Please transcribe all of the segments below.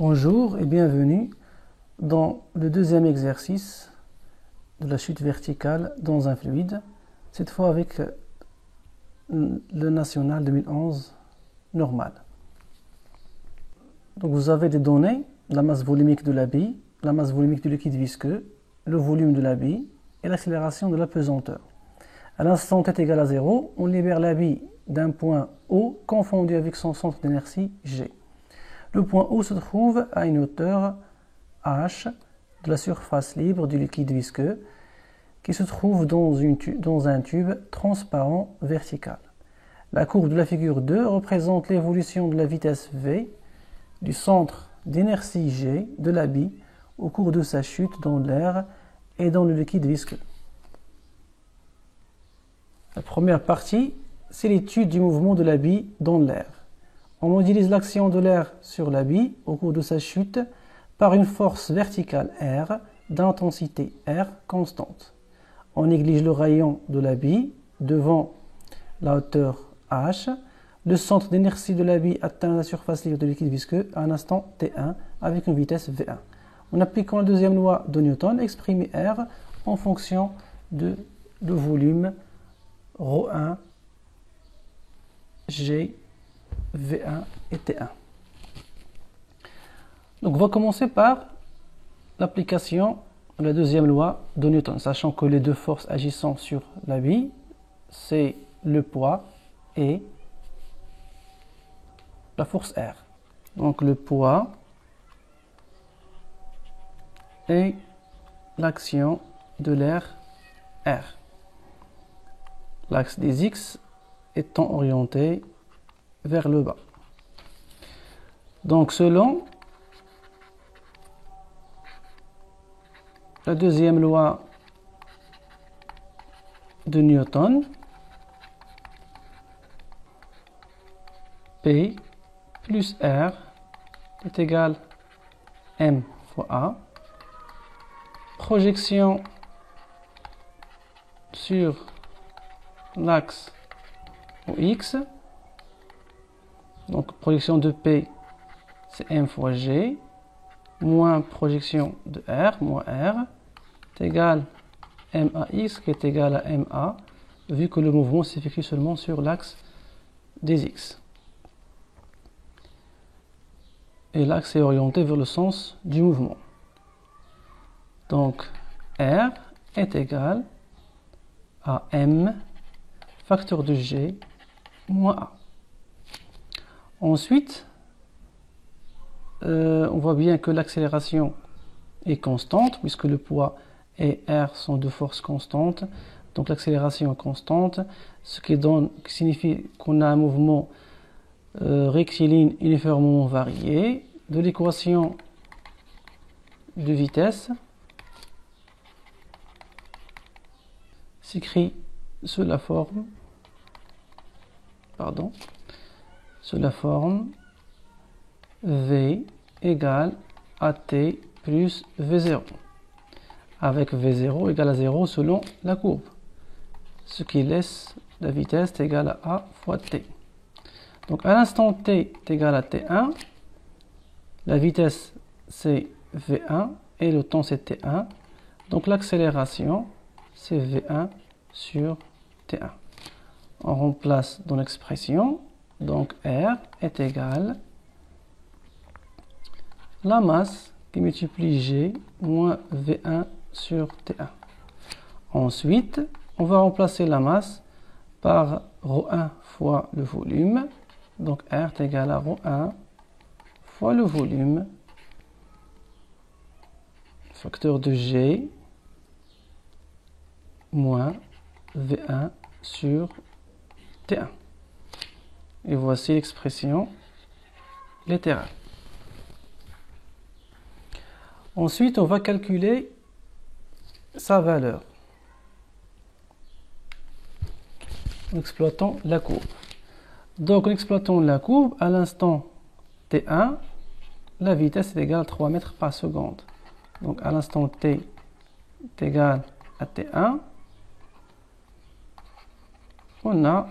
Bonjour et bienvenue dans le deuxième exercice de la chute verticale dans un fluide, cette fois avec le national 2011 normal. Donc vous avez des données, la masse volumique de la bille, la masse volumique du liquide visqueux, le volume de la bille et l'accélération de la pesanteur. À l'instant t est égal à 0, on libère la bille d'un point O confondu avec son centre d'inertie G. Le point O se trouve à une hauteur h de la surface libre du liquide visqueux qui se trouve dans un tube transparent vertical. La courbe de la figure 2 représente l'évolution de la vitesse v du centre d'inertie G de la bille au cours de sa chute dans l'air et dans le liquide visqueux. La première partie, c'est l'étude du mouvement de la bille dans l'air. On modélise l'action de l'air sur la bille au cours de sa chute par une force verticale R d'intensité R constante. On néglige le rayon de la bille devant la hauteur h. Le centre d'inertie de la bille atteint la surface libre de liquide visqueux à un instant t1 avec une vitesse v1. En appliquant la deuxième loi de Newton, exprimez R en fonction de volume ρ1, G, V1 et T1. Donc on va commencer par l'application de la deuxième loi de Newton, sachant que les deux forces agissant sur la bille, c'est le poids et la force R. Donc le poids et l'action de l'air R. L'axe des X étant orienté vers le bas. Donc selon la deuxième loi de Newton, P plus R est égal à M fois A. Projection sur l'axe X, donc projection de P c'est M fois G, moins projection de R, moins R, est égal à MAX qui est égal à MA, vu que le mouvement s'effectue seulement sur l'axe des X. Et l'axe est orienté vers le sens du mouvement. Donc R est égal à M facteur de G moins A. Ensuite, on voit bien que l'accélération est constante puisque le poids et R sont deux forces constantes. Donc l'accélération est constante, ce qui signifie qu'on a un mouvement rectiligne uniformément varié. De l'équation de vitesse s'écrit sous la forme V égale à T plus V0, avec V0 égale à 0 selon la courbe, ce qui laisse la vitesse égale à A fois T. Donc à l'instant T est égal à T1, la vitesse c'est V1 et le temps c'est T1, donc l'accélération c'est V1 sur T1. On remplace dans l'expression, donc R est égal à la masse qui multiplie G moins V1 sur T1. Ensuite, on va remplacer la masse par ρ1 fois le volume, donc R est égal à ρ1 fois le volume, facteur de G moins V1 sur T1. Et voici l'expression littérale. Ensuite, on va calculer sa valeur en exploitant la courbe. Donc, en exploitant la courbe, à l'instant T1, la vitesse est égale à 3 mètres par seconde. Donc, à l'instant T est égal à T1, on a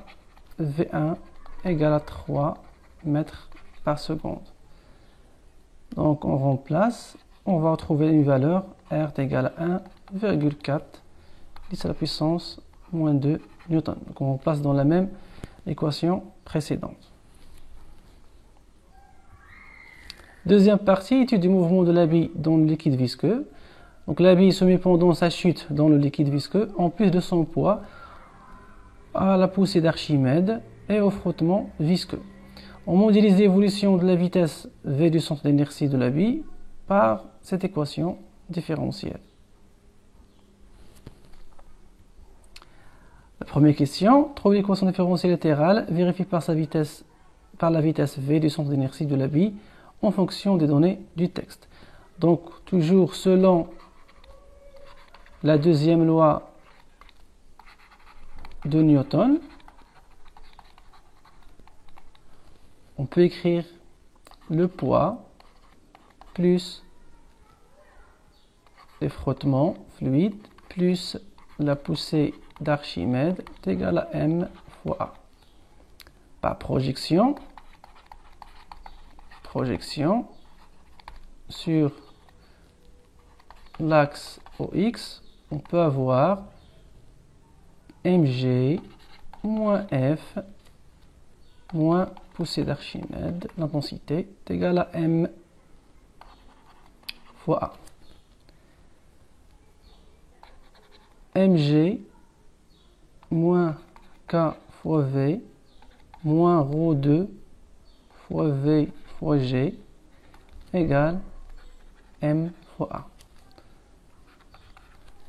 V1 égale à 3 mètres par seconde. Donc on remplace, on va retrouver une valeur R est égale à 1,4 10 à la puissance moins 2 newton. Donc on remplace dans la même équation précédente. Deuxième partie, étude du mouvement de la bille dans le liquide visqueux. Donc la bille se met pendant sa chute dans le liquide visqueux, en plus de son poids, à la poussée d'Archimède et au frottement visqueux. On modélise l'évolution de la vitesse V du centre d'inertie de la bille par cette équation différentielle. La première question, trouve l'équation différentielle latérale, vérifie par la vitesse V du centre d'inertie de la bille en fonction des données du texte. Donc, toujours selon la deuxième loi de Newton, on peut écrire le poids plus les frottements fluides plus la poussée d'Archimède est égale à M fois A. Par projection sur l'axe OX, on peut avoir mg moins F moins poussée d'Archimède, l'intensité est égale à M fois A. mg moins K fois V moins ρ2 fois V fois G égale M fois A.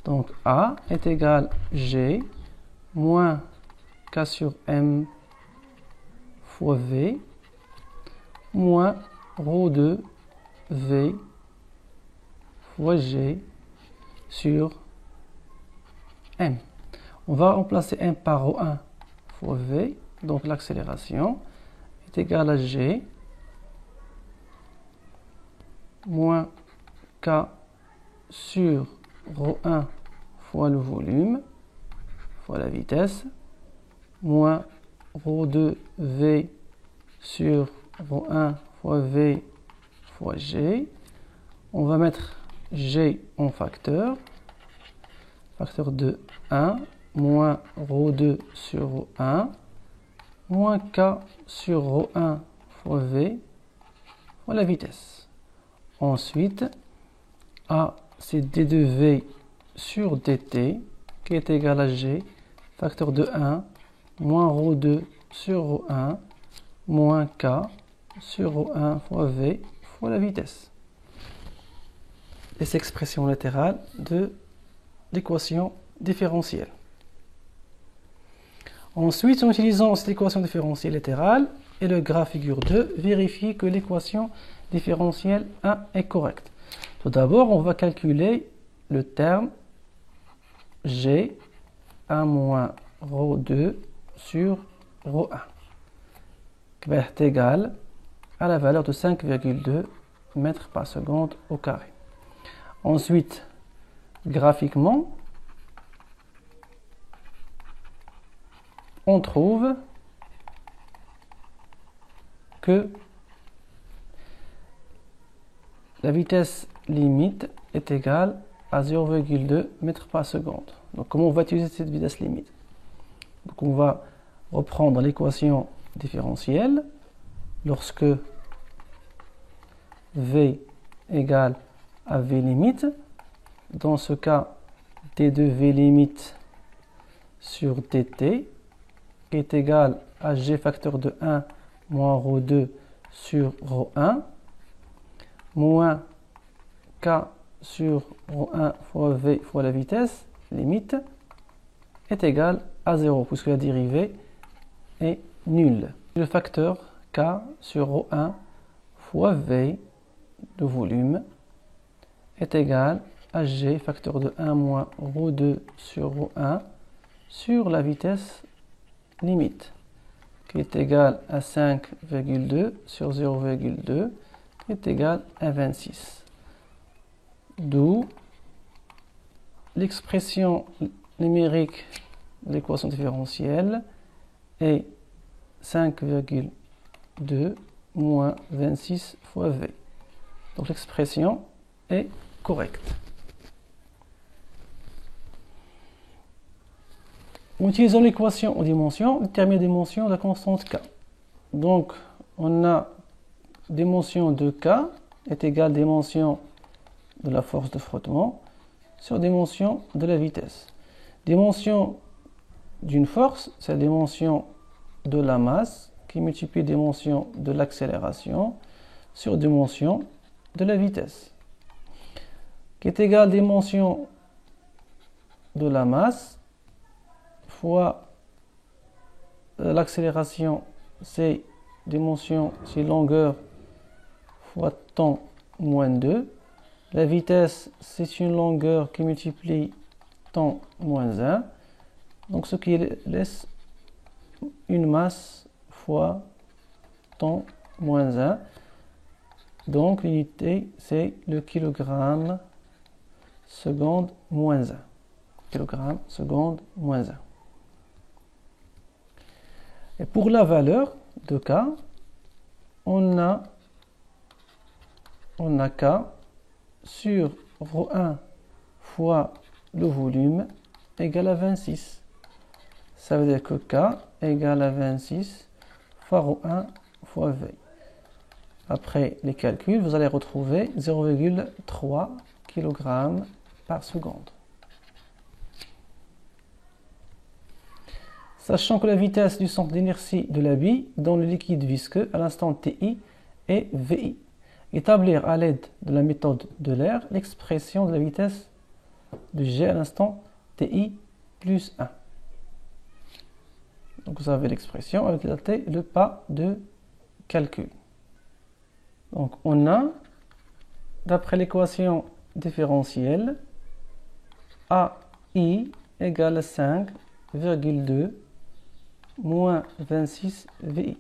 Donc A est égal G moins K sur M fois V moins ρ2 V fois G sur M. On va remplacer M par ρ1 fois V, donc l'accélération est égale à G moins K sur ρ1 fois le volume fois la vitesse moins ρ2 V sur ρ1 fois V fois G. On va mettre G en facteur de 1 moins ρ2 sur ρ1 moins K sur ρ1 fois V fois la vitesse. Ensuite, A c'est d2V sur dt qui est égal à G facteur de 1 moins ρ2 sur ρ1 moins K sur ρ1 fois V fois la vitesse. Les expressions latérales de l'équation différentielle. Ensuite, en utilisant cette équation différentielle latérale et le graphe figure 2, vérifiez que l'équation différentielle 1 est correcte. Tout d'abord, on va calculer le terme G 1 moins ρ2 sur ρ1 qui va être égal à la valeur de 5,2 mètres par seconde au carré. Ensuite, graphiquement, on trouve que la vitesse limite est égale à 0,2 mètres par seconde. Donc, comment on va utiliser cette vitesse limite? Donc, on va reprendre l'équation différentielle lorsque V égale à V limite. Dans ce cas, d2V limite sur dt qui est égal à G facteur de 1 moins ρ2 sur ρ1 moins K sur ρ1 fois V fois la vitesse limite est égal à 0 puisque la dérivée est nulle. Le facteur K sur ρ1 fois V de volume est égal à G facteur de 1 moins ρ2 sur ρ1 sur la vitesse limite qui est égal à 5,2 sur 0,2 qui est égal à 26. D'où l'expression numérique de l'équation différentielle est 5,2 moins 26 fois V. Donc l'expression est correcte. En utilisant l'équation aux dimensions, on détermine la dimension de la constante K. Donc on a dimension de K est égale dimension de la force de frottement sur dimension de la vitesse. Dimension d'une force, c'est la dimension de la masse qui multiplie dimension de l'accélération sur dimension de la vitesse, qui est égale dimension de la masse fois l'accélération, c'est dimension, c'est longueur fois temps moins 2. La vitesse, c'est une longueur qui multiplie temps moins 1. Donc ce qui laisse une masse fois temps moins 1. Donc l'unité, c'est le kilogramme seconde moins 1. Kilogramme seconde moins 1. Et pour la valeur de K, on a K sur ρ1 fois le volume égale à 26. Ça veut dire que K égale à 26 fois ρ1 fois V. Après les calculs, vous allez retrouver 0,3 kg par seconde. Sachant que la vitesse du centre d'inertie de la bille dans le liquide visqueux à l'instant TI est VI. Établir à l'aide de la méthode de l'air l'expression de la vitesse de G à l'instant TI plus 1. Donc vous avez l'expression avec le pas de calcul. Donc on a, d'après l'équation différentielle, AI égale 5,2 moins 26 VI.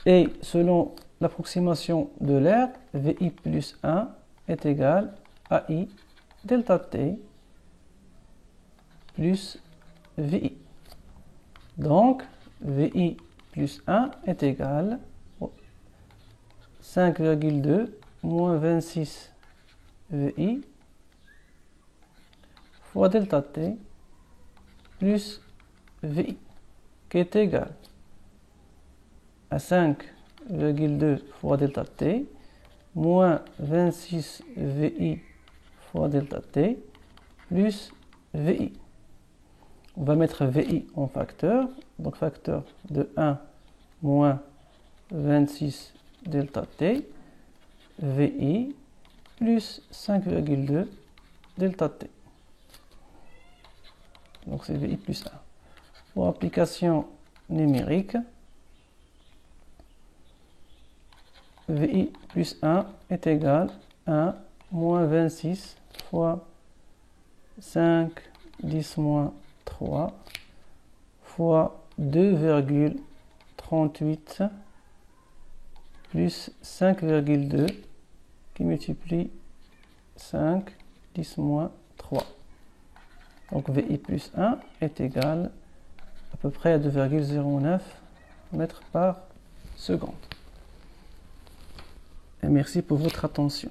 Et selon l'approximation de l'air, VI plus 1 est égal à I delta T plus VI. Donc, VI plus 1 est égal à 5,2 moins 26 VI fois delta T plus VI, qui est égal à 5,2 fois delta T moins 26 VI fois delta T plus VI. On va mettre VI en facteur, donc facteur de 1 moins 26 delta T, VI plus 5,2 delta T. Donc c'est VI plus 1. Pour application numérique, VI plus 1 est égal à 1 moins 26 fois 5 10 moins 3 fois 2,38 plus 5,2 qui multiplie 5 10 moins 3. Donc VI plus 1 est égal à peu près à 2,09 mètres par seconde. Et merci pour votre attention.